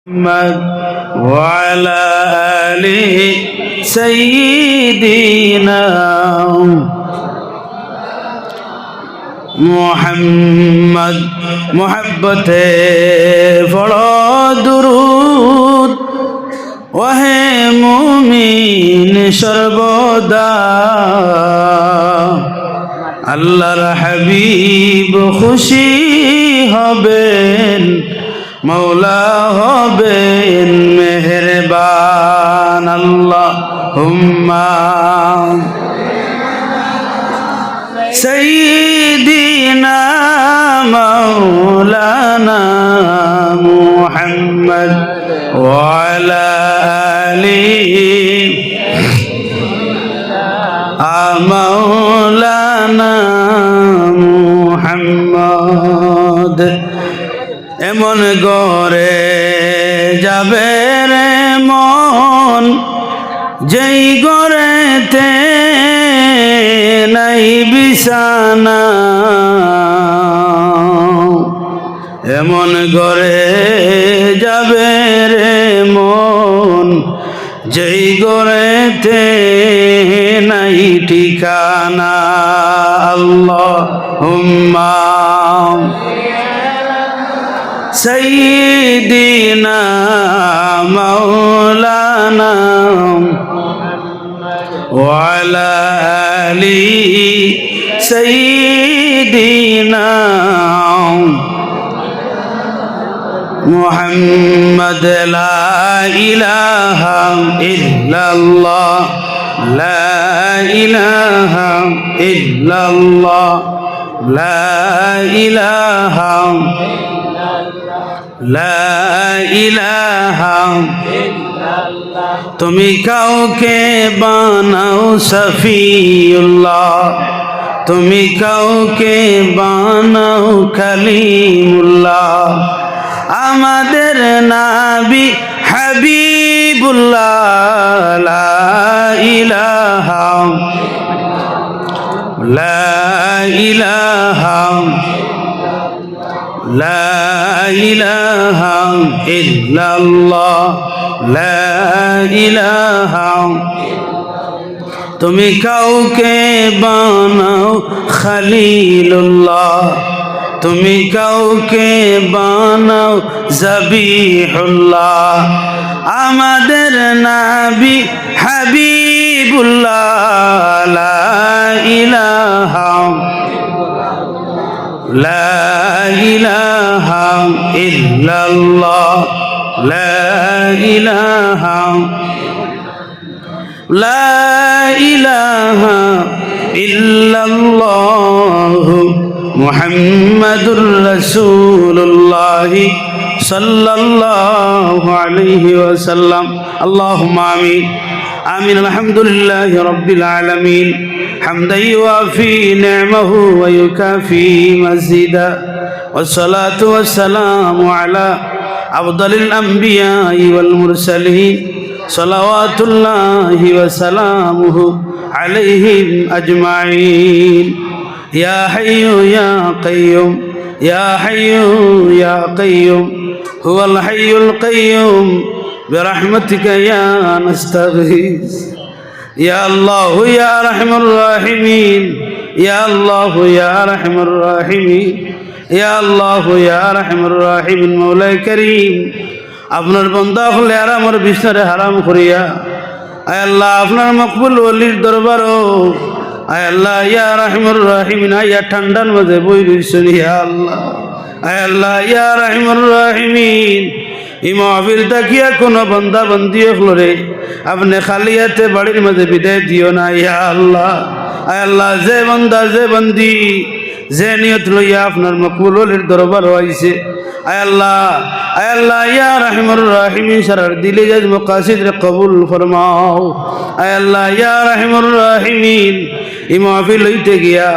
محمد وعلى آل سيدنا محمد محبت پڑھو درود ওহে মুমিন সর্বদা আল্লাহর হাবিব খুশি হবেন মওলা হবেন মেহেরবান আল্লাহুম্মা সাইয়্যিদিনা মাওলানা মুহাম্মদ ওয়া আলা আলিহি মাওলানা মুহাম্মদ এমন গরে যাবে রে মন যেই গরেতে নাই বিছানা এমন গরে যাবে রে মন যেই গরেতে নাই ঠিকানা আল্লাহুম্মা سيدنا مولانا وعلى آل سيدنا محمد لا إله إلا الله لا إله إلا الله لا إله লা ইলাহা ইল্লাল্লাহ তুমি কাউকে বানাও সফিউল্লাহ তুমি কাউকে বানাও কালিমুল্লাহ আমাদের নবী হাবিবুল্লাহ লা ইলাহা লা ইলাহা لا إله إلا الله لا إله তুমি কাউকে বানাও খলিলুল্লাহ তুমি কাউকে বানাও জবিহুল্লাহ আমাদের নবী হাবিবুল্লাহ লা ইলাহা لا إله إلا الله لا إله لا إله إلا الله محمد رسول الله صلى الله عليه وسلم اللهم آمين آمين الحمد لله رب العالمين حمدا يوافي نعمه ويكافي مزيدا والصلاة والسلام على أفضل الأنبياء والمرسلين صلوات الله وسلامه عليهم أجمعين يا حي يا قيوم يا حي يا قيوم هو الحي القيوم برحمتك يا نستغيث يا الله يا أرحم الراحمين يا الله يا أرحم الراحمين يا الله يا أرحم الراحمين مولا كريم আপনার বান্দা হলে আর আমার বিছনারে হারাম করিয়া আয় আল্লাহ আপনার মকবুল ওলির দরবারও আয় আল্লাহ ইয়া রাহিমুর রাহিমিন আয়া ঠান্ডার মধ্যে বই রইছেন ইয়া আল্লাহ আয় আল্লাহ ইয়া রাহিমুর রাহিমিন এই মাহফিল তাকিয়া কোনো বান্দা বান্দি হলরে আপনি খালিয়াতে বাড়ির মধ্যে বিদায় দিও না ইয়া আল্লাহ আয় আল্লাহ যে বান্দা যে বান্দি যে নিয়ত লইয়া আপনার মকবুল ওলির দরবার হইছে আয় আল্লাহ ইয়া রাহিমুর রাহিমিন সারার দিলে জাজ মাকাসিদ রে কবুল ফরমাও আয় আল্লাহ ইয়া রাহিমুর রাহিমিন এই মাহফিল হইতে গিয়া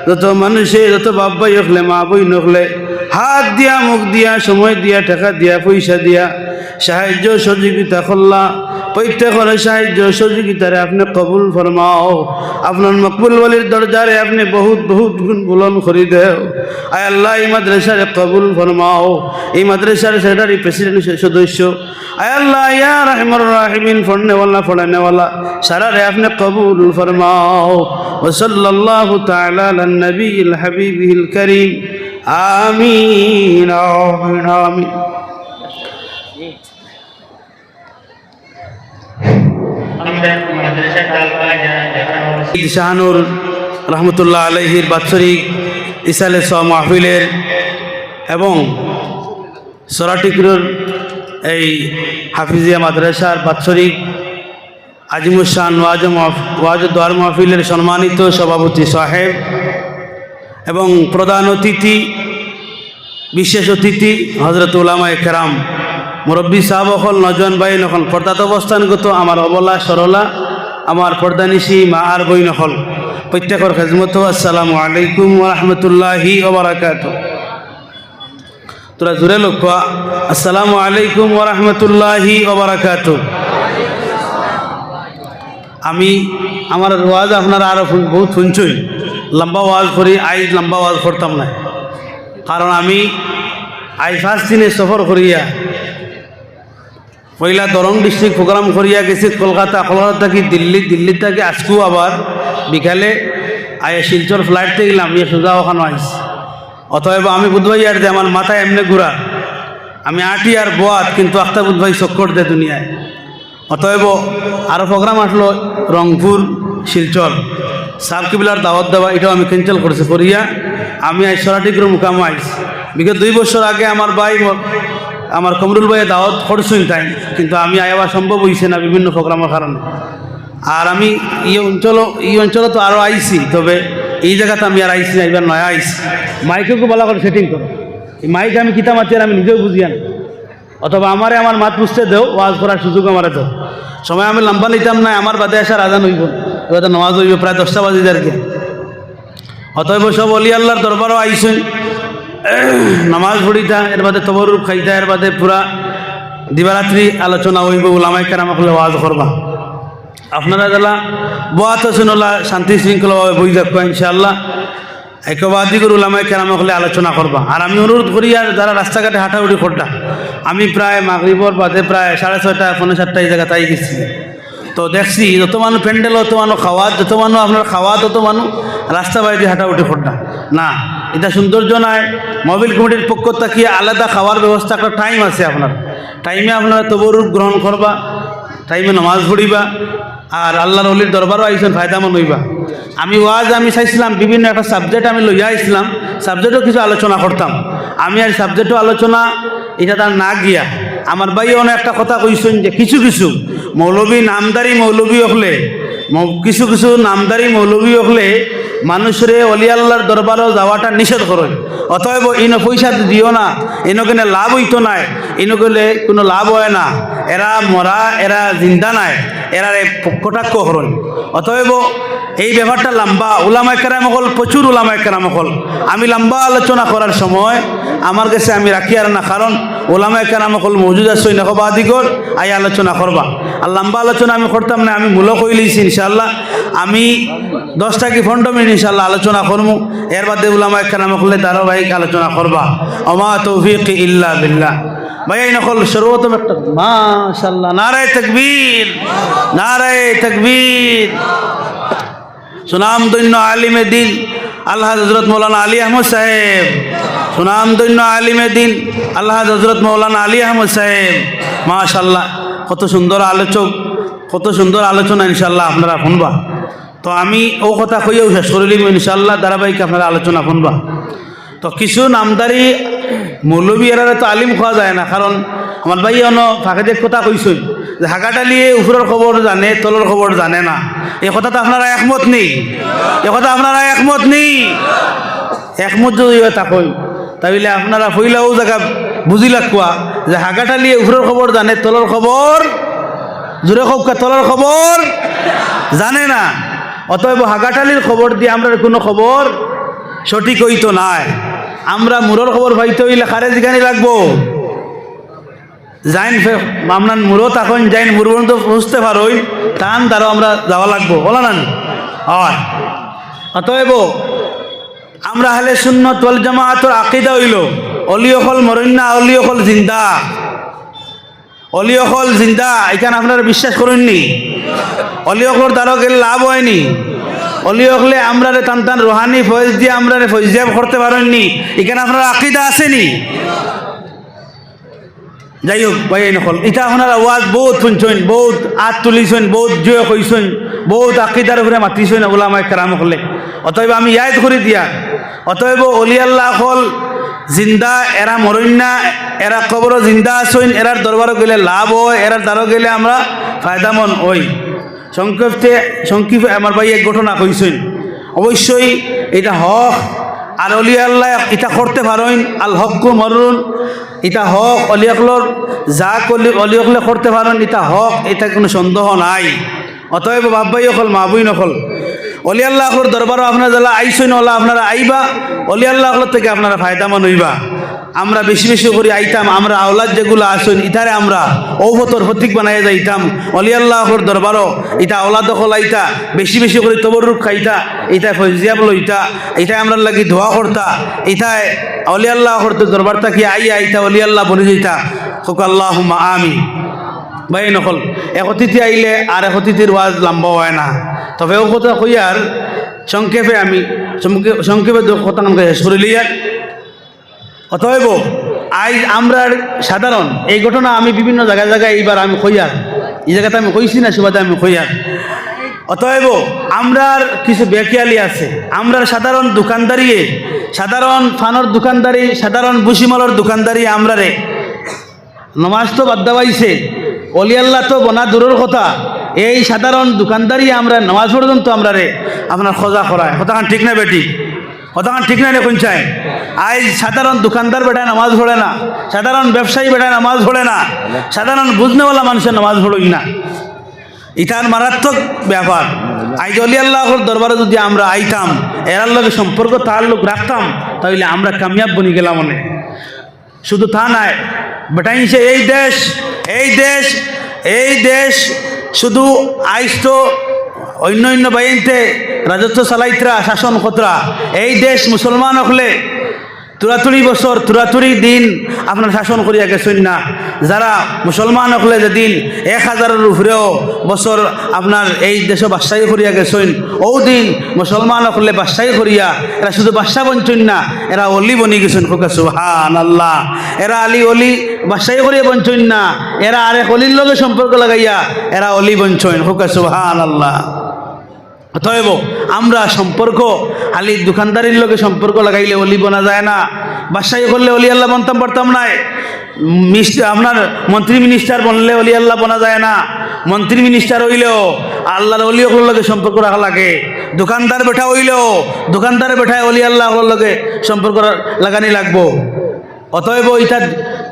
যত মানুষে যত বাপ ভাই হলে মা বই নখলে হাত দিয়া, মুখ দিয়া, সময় দিয়া, টাকা দিয়া, পয়সা দিয়া সাহায্য সহযোগিতা করলা। প্রত্যেকের সাহায্য সহযোগিতারে আপনি কবুল ফরমাও। আপনার মকবুল ওয়ালির দরজারে আপনি বহুত বহুত গুণ বুলন করি দেও। আয় আল্লাহ, এই মাদ্রাসারে কবুল ফরমাও। এই মাদ্রাসার সেক্রেটারি, প্রেসিডেন্ট, সদস্য, আয় আল্লাহ ইয়া রাহমার রাহিমিন, পড়নেওয়ালা পড়ানেওয়ালা সারারে আপনি কবুল ফরমাও। ওয়া সাল্লাল্লাহু তাআলা আলা নবিয়িল হাবিবিল কারীম। আমিন আমিন আমিন। শাহানুর রহমতুল্লাহ আলাইহির বাৎসরিক ইসালে মাহফিলের এবং সরাটিকুর এই হাফিজিয়া মাদ্রাসার বাৎসরিক আজিমুসান ওয়াজ দোয়ার মাহফিলের সম্মানিত সভাপতি সাহেব এবং প্রধান অতিথি, বিশেষ অতিথি হজরত উলামায়ে কেরাম, মুরব্বী সাহাব হল, নজওয়ান ভাই নকল, পর্দাত অবস্থানগত আমার অবলা সরলা, আমার পর্দানিশি মা আর বই নকল, প্রত্যেকের খেজমত আসসালামু আলাইকুম ওয়া রাহমাতুল্লাহি ওয়া বারাকাতুহু। তোরা জোরে লক্ষ্য, আসসালামু আলাইকুম ওয়া রাহমাতুল্লাহি ওয়া বারাকাতুহু। আমি আমার ওয়াজ আপনারা আরো বহুত শুনছই, লম্বা ওয়াজ করি, আইজ লম্বা ওয়াজ করতাম না, কারণ আমি আই ফার্স্ট দিনে সফর করিয়া পয়লা দরং ডিস্ট্রিক্ট প্রোগ্রাম করিয়া গেছি কলকাতা, কলকাতা থাকি দিল্লি, দিল্লি থেকে আজকেও আবার বিকালে আয় শিলচর ফ্লাইটতে গেলাম, ইয়ে সোজা ওখানে আইস। অতএব আমি বুধবাই আর যে আমার মাথায় এমনি ঘুরা, আমি আটি আর বোয়াত, কিন্তু আখতা বুধবাই চক্কর দে দুনিয়ায়। অতএব আরও প্রোগ্রাম আসলো রংপুর, শিলচর, সাব কিবিলার দাওয়াত দেওয়া, এটাও আমি ক্যান্সেল করেছি করিয়া আমি আই সরাটিগুলো মুকাম আইস। বিগত 2 বছর আগে আমার ভাই, আমার কমরুল ভাইয়ে দাওয়াত করছেন তাই, কিন্তু আমি আইবা সম্ভব হয়েছে না বিভিন্ন প্রোগ্রামের কারণে। আর আমি এই অঞ্চলে তো আরও আইছি, তবে এই জায়গাতে আমি আর আইসি না, এবার নয়া আইসি। মাইকেও ভালো করে সেটিং করো, এই মাইক আমি কিতা মাতি আর আমি নিজেও বুঝিয়া না, অথবা আমারে আমার মাত বুঝতে দেও, ওয়াজ করার সুযোগ আমারে দেও। সময় আমি লম্বা নিতাম না, আমার বাদে আসার আজান হইব, এবার নওয়াজ হইব প্রায় 10টা বাজে যারকে। অতএব সব অলি আল্লাহর দরবারও আইসেন, নামাজ পড়িতা, এর বাদে তবরুক খাইতা, এর বাদে পুরা দিবারাত্রি আলোচনা হইব, ওলামায়ে কেরাম হলে ওয়াজ করবা। আপনারা যারা বোয়াত শুনলা শান্তি শৃঙ্খলাভাবে বই দেখবা, ইনশাআল্লাহ একবাদিগুর ওলামায়ে কেরাম হলে আলোচনা করবা। আর আমি অনুরোধ করি, আর যারা রাস্তাঘাটে হাঁটাহুটি করতা, আমি প্রায় মাগরিবর বাদে প্রায় 6:30 পৌনে 7 এই জায়গা তাই গেছি, তো দেখছি যত মানুষ প্যান্ডেল, অত মানুষ খাওয়া, যত মানুষ আপনার খাওয়া, তত মানুষ রাস্তা বাইরে হাঁটাউটি করতা না। এটা সৌন্দর্য নয়। মোবিল কমিটির পক্ষ থেকে আলাদা খাওয়ার ব্যবস্থা একটা টাইম আছে, আপনার টাইমে আপনারা তবরুক গ্রহণ করবা, টাইমে নামাজ পড়িবা, আর আল্লাহর ওলির দরবারও আইসেন, ফায়দামন হইবা। আমি চাইছিলাম বিভিন্ন একটা সাবজেক্ট আমি লইয়া আসছিলাম, সাবজেক্টও কিছু আলোচনা করতাম। আমি আর সাবজেক্টও আলোচনা এটা তার না গিয়া, আমার ভাই অনেক একটা কথা কইছেন যে কিছু কিছু মৌলবী, নামদারি মৌলবী হলে, কিছু কিছু নামদারি মৌলবী হলে মানুষরে অলি আল্লাহর দরবারও যাওয়াটা নিষেধ করেন। অতএব ইনো পয়সা দিও না, ইনো কেনে লাভ হইতো নাই, ইনো গেলে কোনো লাভ হয় না, এরা মরা, এরা জিন্দা নাই, এরারে কটাক্ষ করেন। অতএব এই ব্যাপারটা লম্বা, ওলামায়ে কেরাম হল, প্রচুর ওলামায়ে কেরাম হল, আমি লম্বা আলোচনা করার সময় আমার কাছে আমি রাখি আর না, কারণ ওলামায়ে কেরাম হল মৌজুদ আছে নকবাদিগর আই আলোচনা করবা। আর লম্বা আলোচনা আমি করতাম না, আমি মূলক হয়ে লইছি ইনশাআল্লাহ। আমি 10 থেকে 15 মিনিট ইনশাআল্লাহ আলোচনা করবো, এর বাদে ওলামায়ে কেরাম হলে ধারাবাহিক আলোচনা করবা। ওমা তৌফিক ইল্লা বিল্লাহ। ভাই নকল সর্বপ্রথম একটা মাশাআল্লাহ, নারায়ে তাকবীর, নারায়ে তাকবীর। সুনাম দৈন্য আলিমে দিন আল্লাহ হযরত মৌলানা আলী আহমদ সাহেব, সুনাম দৈন্য আলিমে দিন আল্লাহ হযরত মৌলানা আলী আহমদ সাহেব, মাশাআল্লাহ। কত সুন্দর আলোচক, কত সুন্দর আলোচনা ইনশাআল্লাহ আপনারা শুনবা। তো আমি ও কথা কইও শেষ করে নিব ইনশাআল্লাহ, ধারাবাহিক আপনারা আলোচনা শুনবা। তো কিছু নামদারি মৌলবী এরা তো আলিম খাওয়া যায় না, কারণ আমার ভাই ফাঁকেদের কথা কইসই যে হাগাটালিয়ে উপরের খবর জানে, তলের খবর জানে না। এই কথাটা আপনারা একমত নেই, এ কথা আপনারা একমত নেই। একমত যদি থাকই তাহলে আপনারা পইলাও জায়গা বুঝি লাগবা যে হাগাটালিয়ে উপরের খবর জানে, তলের খবর, জোরে হোক তলের খবর জানে না। অতএব হাগাটালির খবর দিয়ে আমরা কোনো খবর সঠিক হইতো নাই। আমরা মুরর খবর পাইতে হইলে খারে জিগানি লাগবো যাইন আপনার মুরো তখন যাইন মুর পর্যন্ত বুঝতে পারোই তান তারও আমরা যাওয়া লাগবো বলা না হয়। অতএব আমরা হলে সুন্নত ওয়াল জামাআতের আকীদা হইল অলিয়খল মরইন্না অলিয়খল জিন্দা, অলিয়খল জিন্দা। এখানে আপনারা বিশ্বাস করেননি অলিয়খলর দ্বারা গেলে লাভ হয়নি। অলিয়খলে আমরা টান টান রোহানি ফয়েজ দিয়ে আমরা ফয়েজিয়াব করতে পারেননি। এখানে আপনার আকীদা আসেনি। যাই হোক ভাই নকল এটা আপনারা ওয়াজ বহুত শুনছেন, বহুত আত তুলিছেন, বহুত জয় কইছেন, বহুত আকীদার উপরে মাতিছেন ওলামায়ে কেরাম হলে। অতএব আমি ইয়াদ করে দিয়া অতএব অলি আল্লাহ হল জিন্দা, এরা মরইন্না, এরা কবর জিন্দা আছেন, এরার দরবারও গেলে লাভ হয়, এরার দ্বারও গেলে আমরা ফায়দামন হই। সংক্ষেপে আমার ভাই এক ঘটনা কইছেন, অবশ্যই এটা হক। আর অলি আল্লাহ এটা করতে পারেন, আল হকু মরুন, এটা হক। অলিয়াকলর যা অলিয়কলে করতে পারেন এটা হক, এটা কোনো সন্দেহ নাই। অতএব বাব্বাই অকল মাহবুই নকল অলি আল্লাহর দরবারও আপনারা যারা আইসেন ওলা আপনারা আইবা, অলি আল্লাহর থেকে আপনারা ফায়দামান হইবা। আমরা বেশি বেশি করে আইতাম, আমরা আওলাদ যেগুলো আসেন ইতারে আমরা ঔভতর হতিক বানাই যাইতাম। অলি আল্লাহর দরবারও এটা আওলাদ দখল আইতা, বেশি বেশি করে তবরুক খাইতা, এটাই ফজিয়াব লইতা, এটাই আমরা লাগি দোয়া করতা, এটাই অলি আল্লাহর দরবার থাকি আইতা অলি আল্লাহ বলে যাইতা। হোক আল্লাহুম্মা আমিন। ভাই নকল এক অতিথি আইলে আর এক অতিথির ওয়াজ লম্বা হয় না। তবে ও কথা কইয়ার সংক্ষেপে আমি সংক্ষেপে কথা শেষ করে লিয়ার। অতএব আজ আমরা সাধারণ এই ঘটনা আমি বিভিন্ন জায়গায় জায়গায় এইবার আমি কইয়ার, এই জায়গাতে আমি কইছি না সুবাদে আমি কইয়ার। অতএব আমরার কিছু বেকিয়ালি আছে। আমরা সাধারণ দোকানদারি, সাধারণ ফানোর দোকানদারি, সাধারণ বুসিমালর দোকানদারি আমরা রে নমাজ তো বাদ দেওয়াইছে, অলি আল্লাহ তো বনা দূরের কথা। এই সাধারণ দোকানদারি আমরা নামাজ পর্যন্ত আমরা রে আপনার খোঁজা করায়। কতখান ঠিক না বেটি? কতখান ঠিক না দেখুন চাই? আজ সাধারণ দোকানদার বেটায় নামাজ পড়ে না, সাধারণ ব্যবসায়ী বেটায় নামাজ পড়ে না, সাধারণ বুঝনেওয়ালা মানুষের নামাজ পড়ই না। ইটার মারাত্মক ব্যাপার। আজ অলি আল্লাহর দরবারে যদি আমরা আইতাম, এরার লগে সম্পর্ক তাল্লুক রাখতাম, তাহলে আমরা কামিয়াব বনি গেলাম অনেক। শুধু তা নাই, বেটাইছে এই দেশ শুধু আইস তো অন্য বাইনতে রাজত্ব চালাইতরা, শাসন কতরা। এই দেশ মুসলমান হলে 83 বছর 83 দিন আপনার শাসন করিয়া গেছেন না। যারা মুসলমান হলে যেদিন 1000-এর উপরেও বছর আপনার এই দেশে বাদশাহী করিয়া গেছেন, ও দিন মুসলমান হলে বাদশাহী করিয়া এরা শুধু বাদশাহ বঞ্চন না, এরা অলি বনি গেছেন। খোকা সুবহানাল্লাহ। এরা আলী অলি বাদশাহী করিয়া বঞ্চন না, এরা আরেক অলির লগে সম্পর্ক লাগাইয়া এরা অলি বঞ্চন। খোকা সুবহানাল্লাহ। অতএব আমরা সম্পর্ক আলী দোকানদারির লোকে সম্পর্ক লাগাইলে অলি বনা যায় না, বাদশাহী করলে অলি আল্লাহ বনতাম পারতাম নাই, আপনার মন্ত্রী মিনিস্টার বনলে অলি আল্লাহ বনা যায় না। মন্ত্রী মিনিস্টার হইলেও আল্লাহর অলি হলোর লগে সম্পর্ক রাখা লাগে। দোকানদার বেঠা হইলেও দোকানদারের বেঠায় অলি আল্লাহ হলোর লগে সম্পর্ক লাগানি লাগবো। অতএব ইটা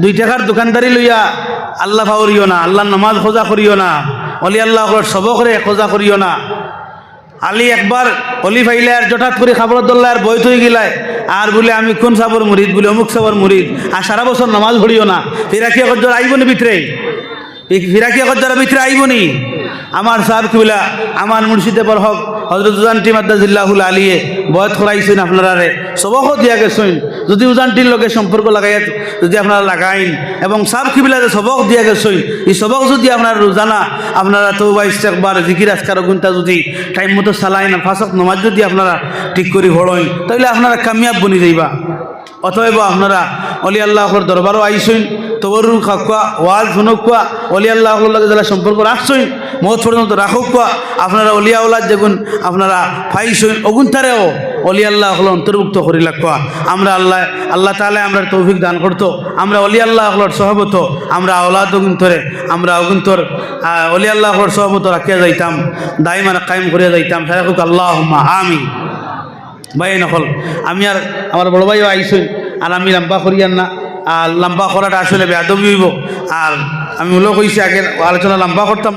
2 টাকার দোকানদারি লইয়া আল্লাহ ভাউরিও না, আল্লাহর নামাজ খোঁজা করিও না, অলি আল্লাহ সবকরে খোঁজা করিও না। আলী একবার অলি ফাইলে আর জটাত করে খাবার দল্লা আর বই থই গিলায় আর বলে আমি কোন সাবর মুরিদ বলে অমুক সাবর মুরিদ, আর সারা বছর নামাজ পড়িও না। ফিরাকি একর আইবনি ভিতরে, ফিরাকি একর ভিতরে আইবনি। আমার সাহেব কিবলা আমার মুর্শিদে পর হক হজরত উজানটি মাদ্দাজিল্লাহুল আলিয়ে বয়ত করাইছেন আপনারা সবকও দিয়া গেছেন। যদি উজানটির লগে সম্পর্ক লাগাই যদি আপনারা লাগাইন এবং সাহেব কিবলা যে সবক দিয়া গেছেন, এই সবক যদি আপনারা রোজানা আপনারা তওবা ইস্তেগফার জিকির আজকার গুণটা যদি টাইম মতো চালাইন, 5 ওয়াক্ত নামাজ যদি আপনারা ঠিক করে পড়েন, তাহলে আপনারা কামিয়াব বনি যাইবা। অতএব আপনারা অলি আল্লাহর দরবারও আইসেন, তবরুক খাওয়া, ওয়াজ শুনুক, অলি আল্লাহর লগে যারা সম্পর্ক রাখছেন মত পর্যন্ত রাখুক। আপনারা অলিয়া ওলাদ যেগুন আপনারা পাইছেন অগুনতারেও অলি আল্লাহ হল অন্তর্ভুক্ত করি লাগবা। আমরা আল্লাহ তাআলা আমরা তৌফিক দান করতো। আমরা অলি আল্লাহ হলর সহবত আমরা আওলাদ অগুন্তরে আমরা অগুন্তর অলি আল্লাহ হলর সহবত রাখিয়া যাইতাম, দাইমান কায়েম করিয়া যাইতাম। সারাকুক আল্লাহুম্মা আমিন। ভাই নকল আমি আর আমার বড় ভাইও আইসেন, আর আমি লম্বা করিয়ার না, আর লম্বা করাটা আসলে বেয়াদবি হইব। আর আমি ওলো কইছি আগের আলোচনা লম্বা করতাম।